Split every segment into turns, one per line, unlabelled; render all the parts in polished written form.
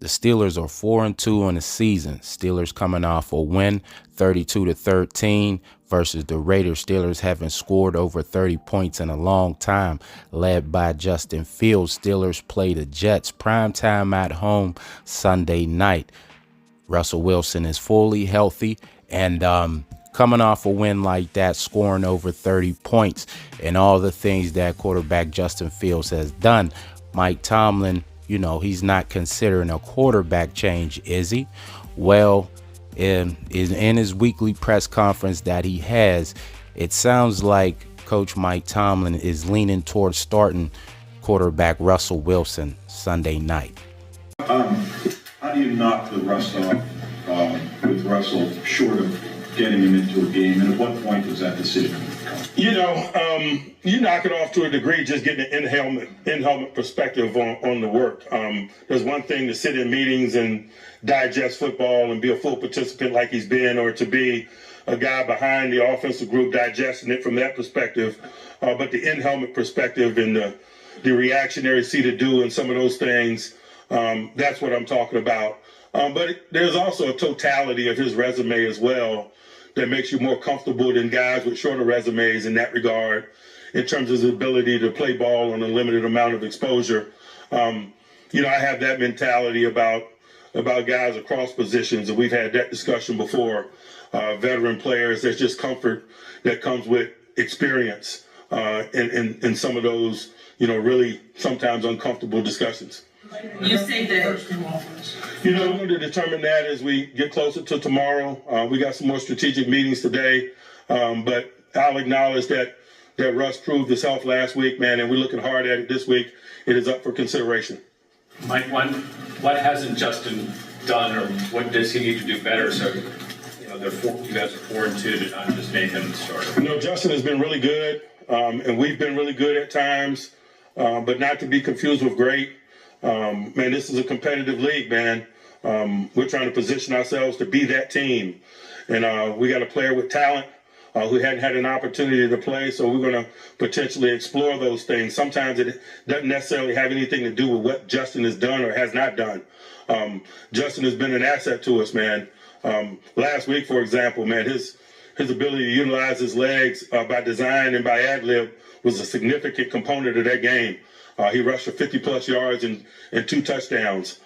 The Steelers are 4-2 on the season. Steelers coming off a win, 32-13 versus the Raiders. Steelers haven't scored over 30 points in a long time, led by Justin Fields. Steelers play the Jets primetime at home Sunday night. Russell Wilson is fully healthy and coming off a win like that, scoring over 30 points and all the things that quarterback Justin Fields has done. Mike Tomlin, he's not considering a quarterback change, is he? Well, in his weekly press conference that he has, it sounds like Coach Mike Tomlin is leaning towards starting quarterback Russell Wilson Sunday night.
How do you knock the rust off with Russell short of getting him into a game, and at what point does that decision come?
You knock it off to a degree just getting an in-helmet perspective on the work. There's one thing to sit in meetings and digest football and be a full participant like he's been, or to be a guy behind the offensive group digesting it from that perspective. But the in-helmet perspective and the reactionary see to do and some of those things, that's what I'm talking about. But there's also a totality of his resume as well that makes you more comfortable than guys with shorter resumes in that regard, in terms of his ability to play ball on a limited amount of exposure. I have that mentality about guys across positions, and we've had that discussion before. Veteran players, there's just comfort that comes with experience in some of those, really sometimes uncomfortable discussions.
You say that.
We're going to determine that as we get closer to tomorrow. We got some more strategic meetings today, but I'll acknowledge that Russ proved his health last week, man, and we're looking hard at it this week. It is up for consideration.
Mike, what hasn't Justin done, or what does he need to do better? So, you guys are 4-2 to not just make him the starter.
Justin has been really good, and we've been really good at times, but not to be confused with great. Man, this is a competitive league, man. We're trying to position ourselves to be that team. And we got a player with talent who hadn't had an opportunity to play, so we're going to potentially explore those things. Sometimes it doesn't necessarily have anything to do with what Justin has done or has not done. Justin has been an asset to us, man. Last week, for example, man, his ability to utilize his legs by design and by ad-lib was a significant component of that game. He rushed for 50-plus yards and 2 touchdowns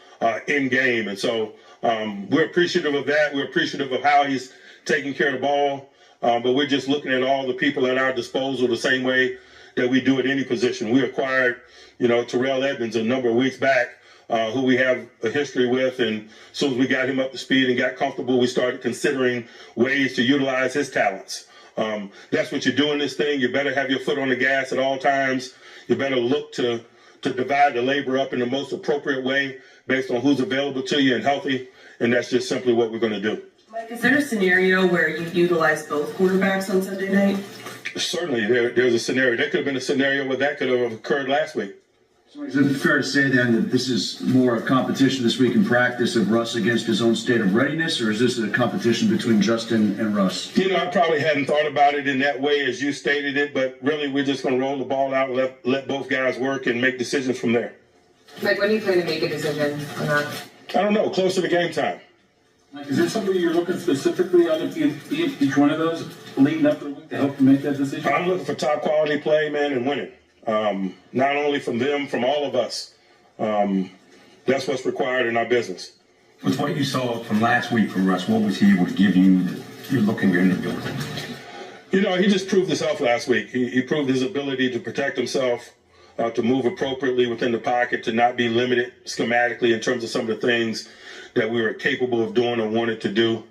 in game. And so we're appreciative of that. We're appreciative of how he's taking care of the ball. But we're just looking at all the people at our disposal the same way that we do at any position. We acquired, Terrell Edmonds a number of weeks back, who we have a history with. And as soon as we got him up to speed and got comfortable, we started considering ways to utilize his talents. That's what you do in this thing. You better have your foot on the gas at all times. You better look to divide the labor up in the most appropriate way based on who's available to you and healthy, and that's just simply what we're going to do.
Mike, is there a scenario where you utilize both quarterbacks on Sunday night?
Certainly, there's a scenario. There could have been a scenario where that could have occurred last week.
So is it fair to say then that this is more a competition this week in practice of Russ against his own state of readiness, or is this a competition between Justin and Russ?
I probably hadn't thought about it in that way as you stated it, but really we're just going to roll the ball out and let both guys work and make decisions from there.
Mike, when do you plan to make a decision on that?
I don't know, closer to game time.
Mike, is there somebody you're looking specifically on each one of those leading up to the week to help you make that decision?
I'm looking for top quality play, man, and winning. Not only from them, from all of us. That's what's required in our business.
With what you saw from last week from Russ, what was he able to give you that you're looking to build?
He just proved himself last week. He proved his ability to protect himself, to move appropriately within the pocket, to not be limited schematically in terms of some of the things that we were capable of doing or wanted to do.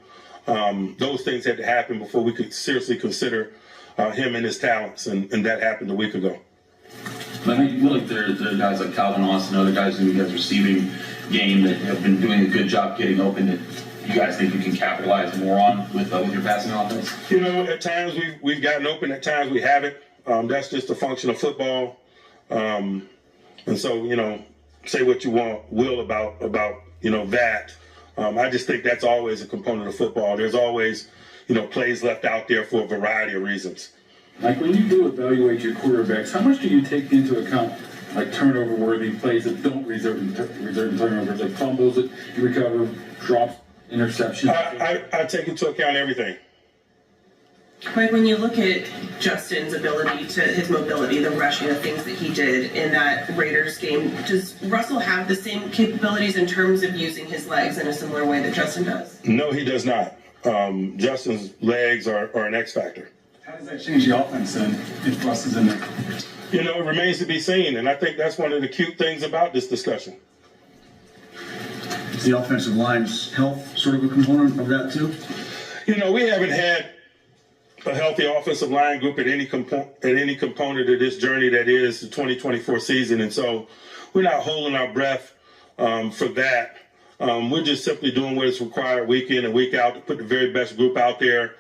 Those things had to happen before we could seriously consider him and his talents, and that happened a week ago.
I think you feel like there are guys like Calvin Austin, other guys in the guys receiving game that have been doing a good job getting open that you guys think you can capitalize more on with your passing offense?
At times we've gotten open, at times we haven't. That's just a function of football. And so, say what you will about that. I just think that's always a component of football. There's always, plays left out there for a variety of reasons.
Like when you do evaluate your quarterbacks, how much do you take into account like turnover-worthy plays that don't result in turnovers, like fumbles that you recover, drops, interceptions?
I take into account everything.
Mike, when you look at Justin's ability to his mobility, the rushing, the things that he did in that Raiders game, does Russell have the same capabilities in terms of using his legs in a similar way that Justin does?
No, he does not. Justin's legs are an X factor.
How does that change the offense then if Russ is in there?
You know, it remains to be seen, and I think that's one of the cute things about this discussion.
Is the offensive line's health sort of a component of that too?
You know, we haven't had a healthy offensive line group at any component of this journey that is the 2024 season, and so we're not holding our breath for that. We're just simply doing what is required week in and week out to put the very best group out there.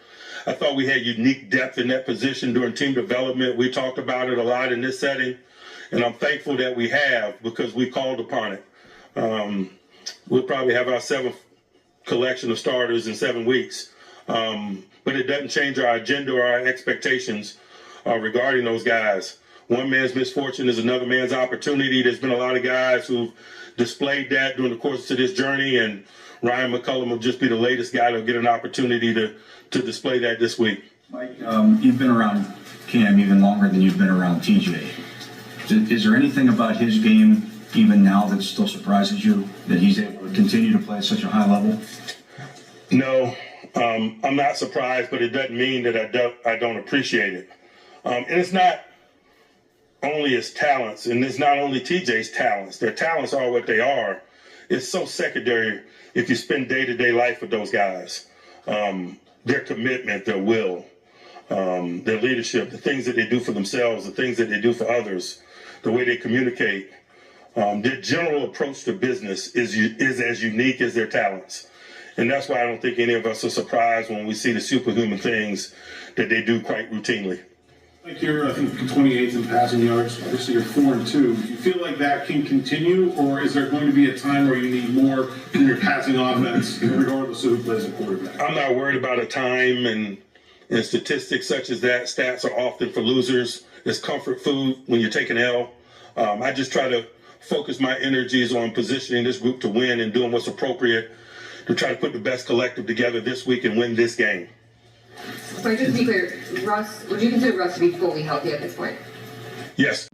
I thought we had unique depth in that position during team development. We talked about it a lot in this setting, and I'm thankful that we have because we called upon it. We'll probably have our 7th collection of starters in 7 weeks. But it doesn't change our agenda or our expectations regarding those guys. One man's misfortune is another man's opportunity. There's been a lot of guys who've displayed that during the course of this journey, and Ryan McCullum will just be the latest guy to get an opportunity to display that this week.
Mike, you've been around Cam even longer than you've been around TJ. Is there anything about his game, even now, that still surprises you, that he's able to continue to play at such a high level?
No. I'm not surprised, but it doesn't mean that I don't appreciate it. And it's not only his talents, and it's not only TJ's talents. Their talents are what they are. It's so secondary if you spend day-to-day life with those guys. Their commitment, their will, their leadership, the things that they do for themselves, the things that they do for others, the way they communicate. Their general approach to business is as unique as their talents. And that's why I don't think any of us are surprised when we see the superhuman things that they do quite routinely.
Like you're, I think, 28th in passing yards. Obviously, you're 4-2. Do you feel like that can continue, or is there going to be a time where you need more in your passing offense, regardless of who plays a quarterback?
I'm not worried about a time, and statistics such as that. Stats are often for losers. It's comfort food when you're taking L. I just try to focus my energies on positioning this group to win and doing what's appropriate to try to put the best collective together this week and win this game.
So just to be clear, Russ, would you consider Russ to be fully healthy at this point?
Yes.